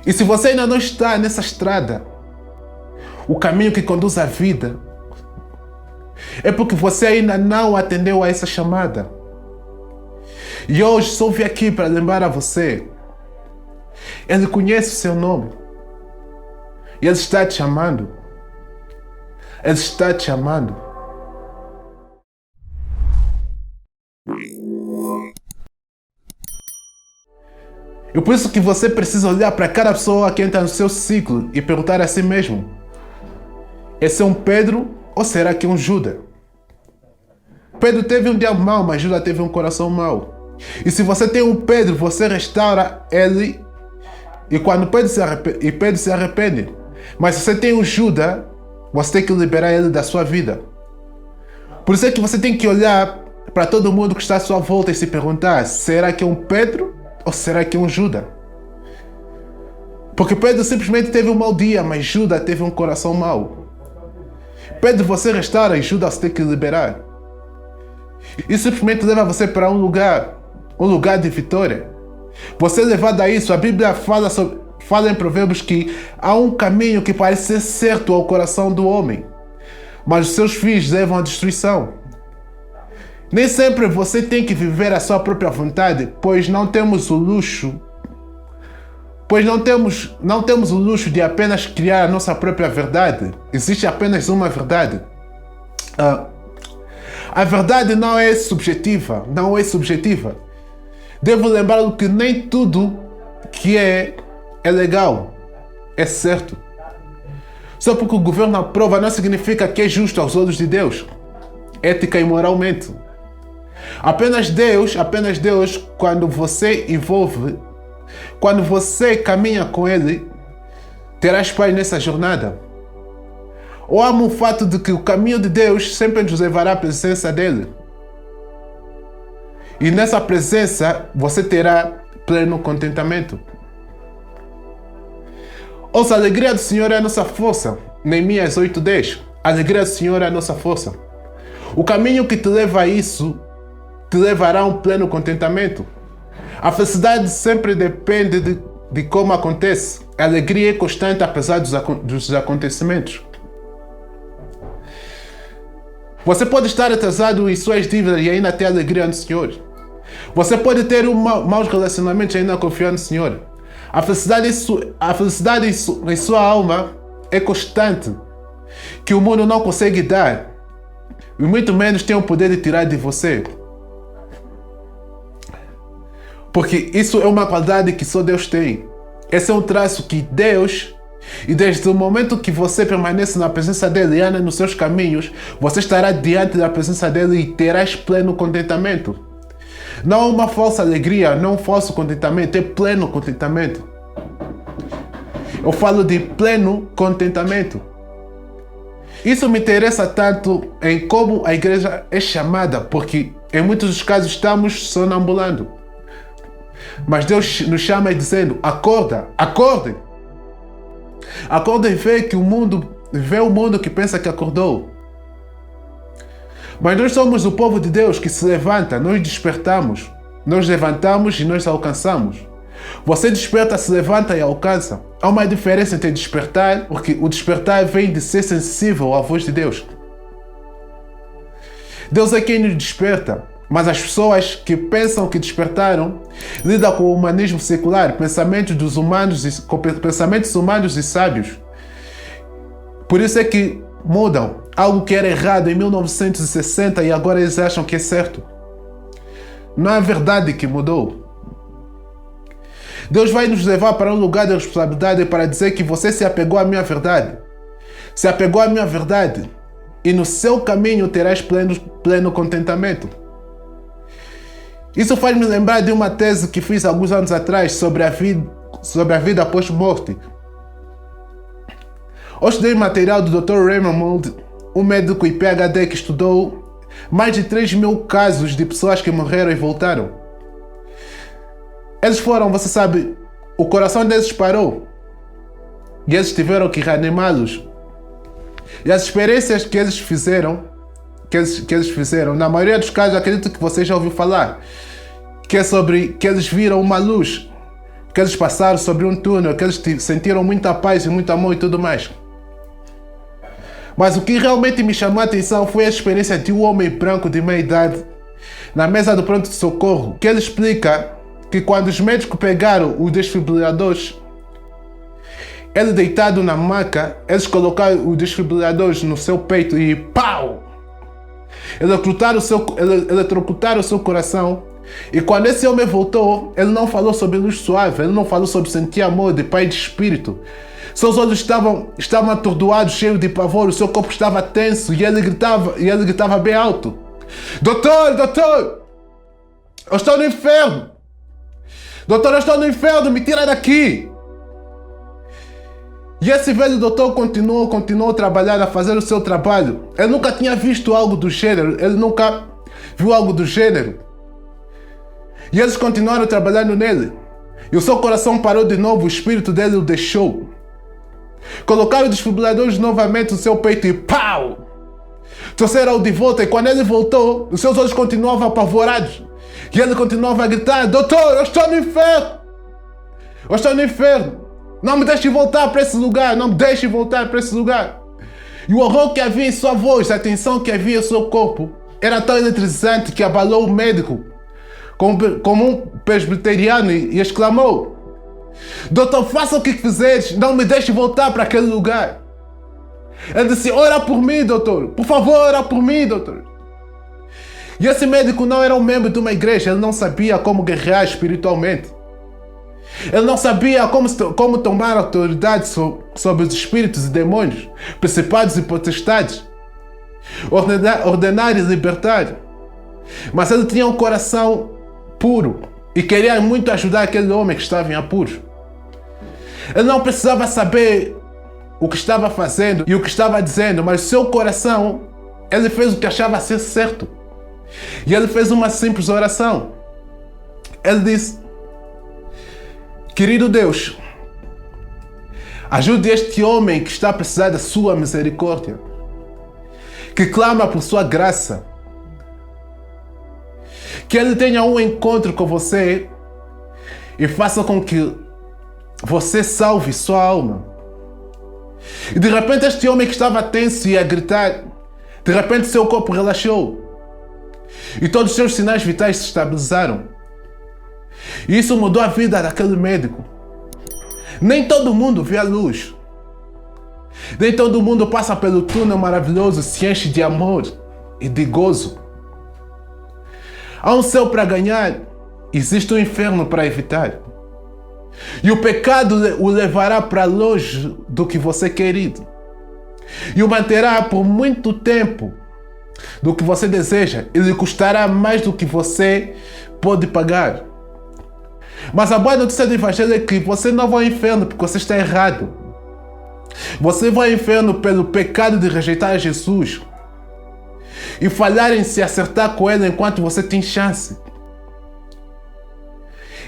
E se você ainda não está nessa estrada, o caminho que conduz à vida, é porque você ainda não atendeu a essa chamada. E hoje só vim aqui para lembrar a você. Ele conhece o seu nome. E Ele está te chamando. Ele está te chamando. E por isso que você precisa olhar para cada pessoa que entra no seu ciclo e perguntar a si mesmo: esse é um Pedro ou será que é um Judas? Pedro teve um dia mau, mas Judas teve um coração mau. E se você tem um Pedro, você restaura ele. E quando Pedro se arrepende. Mas se você tem um Judas, você tem que liberar ele da sua vida. Por isso é que você tem que olhar para todo mundo que está à sua volta e se perguntar: será que é um Pedro ou será que é um Judas? Porque Pedro simplesmente teve um mau dia, mas Judas teve um coração mau. Pedro você restaura e Judas você tem que liberar. Isso simplesmente leva você para um lugar de vitória. Você levado a isso, a Bíblia fala em Provérbios que há um caminho que parece ser certo ao coração do homem, mas os seus filhos levam à destruição. Nem sempre você tem que viver a sua própria vontade, pois não temos o luxo de apenas criar a nossa própria verdade. Existe apenas uma verdade. A verdade não é subjetiva. Devo lembrar que nem tudo que é legal, é certo. Só porque o governo aprova não significa que é justo aos olhos de Deus, ética e moralmente. Apenas Deus, quando você caminha com Ele, terás paz nessa jornada. Eu amo o fato de que o caminho de Deus sempre nos levará à presença dEle. E nessa presença você terá pleno contentamento. Ouça, a alegria do Senhor é a nossa força. Neemias 8:10. A alegria do Senhor é a nossa força. O caminho que te leva a isso te levará a um pleno contentamento. A felicidade sempre depende de como acontece. A alegria é constante apesar dos acontecimentos. Você pode estar atrasado em suas dívidas e ainda ter alegria no Senhor. Você pode ter maus relacionamentos e ainda confiar no Senhor. A felicidade em sua alma é constante, que o mundo não consegue dar, e muito menos tem o poder de tirar de você. Porque isso é uma qualidade que só Deus tem. Esse é um traço que Deus, e desde o momento que você permanece na presença dEle e anda nos seus caminhos, você estará diante da presença dEle e terás pleno contentamento. Não é uma falsa alegria, não é um falso contentamento, é pleno contentamento. Eu falo de pleno contentamento. Isso me interessa tanto em como a igreja é chamada, porque em muitos dos casos estamos sonambulando. Mas Deus nos chama dizendo: acorda, acordem. Acordem e vê o mundo que pensa que acordou. Mas nós somos o povo de Deus que se levanta, nós despertamos, nós levantamos e nós alcançamos. Você desperta, se levanta e alcança. Há uma diferença entre despertar, porque o despertar vem de ser sensível à voz de Deus. Deus é quem nos desperta, mas as pessoas que pensam que despertaram lidam com o humanismo secular, pensamentos humanos e sábios. Por isso é que mudam algo que era errado em 1960 e agora eles acham que é certo. Não é a verdade que mudou. Deus vai nos levar para um lugar de responsabilidade para dizer que você se apegou à minha verdade. Se apegou à minha verdade e no seu caminho terás pleno contentamento. Isso faz-me lembrar de uma tese que fiz alguns anos atrás sobre a vida após morte. Eu estudei material do Dr. Raymond Mould, um médico e PhD que estudou mais de 3.000 casos de pessoas que morreram e voltaram. Eles foram, você sabe, o coração deles parou e eles tiveram que reanimá-los. E as experiências que eles fizeram, na maioria dos casos, acredito que você já ouviu falar, que é sobre que eles viram uma luz que eles passaram sobre um túnel, que eles sentiram muita paz e muito amor e tudo mais. Mas o que realmente me chamou a atenção foi a experiência de um homem branco de meia idade na mesa do pronto-socorro, que ele explica que quando os médicos pegaram os desfibriladores, ele deitado na maca, eles colocaram os desfibriladores no seu peito e pau! Eletrocutaram o seu coração. E quando esse homem voltou, ele não falou sobre luz suave, ele não falou sobre sentir amor de pai e de espírito. Seus olhos estavam atordoados, cheios de pavor, o seu corpo estava tenso e ele gritava bem alto: Doutor, doutor, eu estou no inferno! Doutor, eu estou no inferno, me tira daqui! E esse velho doutor continuou a trabalhar, a fazer o seu trabalho. Ele nunca tinha visto algo do gênero, ele nunca viu algo do gênero. E eles continuaram trabalhando nele. E o seu coração parou de novo, o espírito dele o deixou. Colocaram os desfibriladores novamente no seu peito e pau! Trouxeram-o de volta e quando ele voltou, os seus olhos continuavam apavorados. E ele continuava a gritar: Doutor, eu estou no inferno! Eu estou no inferno! Não me deixe voltar para esse lugar! Não me deixe voltar para esse lugar! E o horror que havia em sua voz, a tensão que havia em seu corpo, era tão eletrizante que abalou o médico como um presbiteriano e exclamou: Doutor, faça o que fizeres, não me deixe voltar para aquele lugar. Ele disse: Ora por mim, doutor, por favor, ora por mim, doutor. E esse médico não era um membro de uma igreja, ele não sabia como guerrear espiritualmente. Ele não sabia como tomar autoridade sobre os espíritos e demônios, principados e potestades, ordenar e libertar. Mas ele tinha um coração puro e queria muito ajudar aquele homem que estava em apuros. Ele não precisava saber o que estava fazendo e o que estava dizendo, mas o seu coração, ele fez o que achava ser certo. E ele fez uma simples oração. Ele disse: Querido Deus, ajude este homem que está a precisar da sua misericórdia, que clama por sua graça. Que ele tenha um encontro com você e faça com que você salve sua alma. E de repente este homem que estava tenso e a gritar, de repente seu corpo relaxou. E todos os seus sinais vitais se estabilizaram. E isso mudou a vida daquele médico. Nem todo mundo vê a luz. Nem todo mundo passa pelo túnel maravilhoso, se enche de amor e de gozo. Há um céu para ganhar, existe um inferno para evitar. E o pecado o levará para longe do que você quer ir. E o manterá por muito tempo do que você deseja e lhe custará mais do que você pode pagar. Mas a boa notícia do Evangelho é que você não vai ao inferno porque você está errado. Você vai ao inferno pelo pecado de rejeitar Jesus e falhar em se acertar com Ele enquanto você tem chance.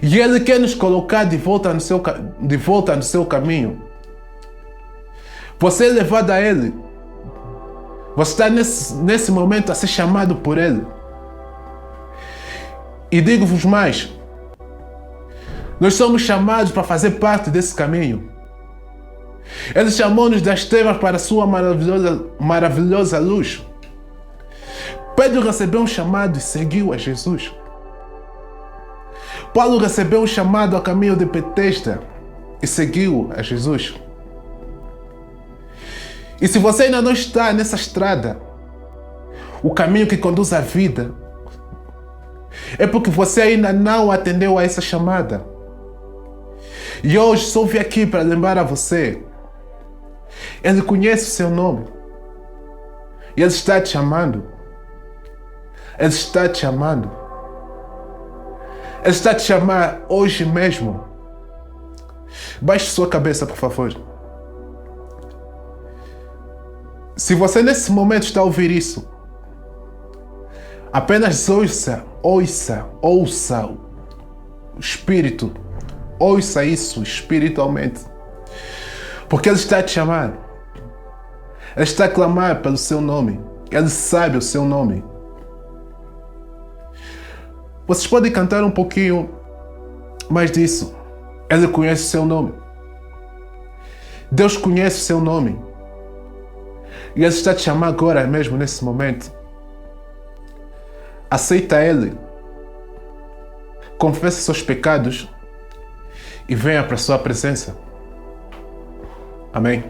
E Ele quer nos colocar de volta no seu caminho. Você é levado a Ele. Você está nesse momento a ser chamado por Ele. E digo-vos mais, nós somos chamados para fazer parte desse caminho. Ele chamou-nos das trevas para a sua maravilhosa luz. Pedro recebeu um chamado e seguiu a Jesus. Paulo recebeu um chamado ao caminho de Betesda e seguiu a Jesus. E se você ainda não está nessa estrada, o caminho que conduz à vida, é porque você ainda não atendeu a essa chamada. E hoje só vim aqui para lembrar a você, Ele conhece o seu nome. E Ele está te chamando. Ele está te chamando. Ele está te chamando hoje mesmo. Baixe sua cabeça, por favor. Se você nesse momento está a ouvir isso, apenas ouça o Espírito. Ouça isso espiritualmente. Porque Ele está a te chamar. Ele está a clamar pelo seu nome. Ele sabe o seu nome. Vocês podem cantar um pouquinho mais disso. Ele conhece o seu nome. Deus conhece o seu nome. E Ele está te chamando agora mesmo, nesse momento. Aceita Ele. Confessa seus pecados e venha para a sua presença. Amém.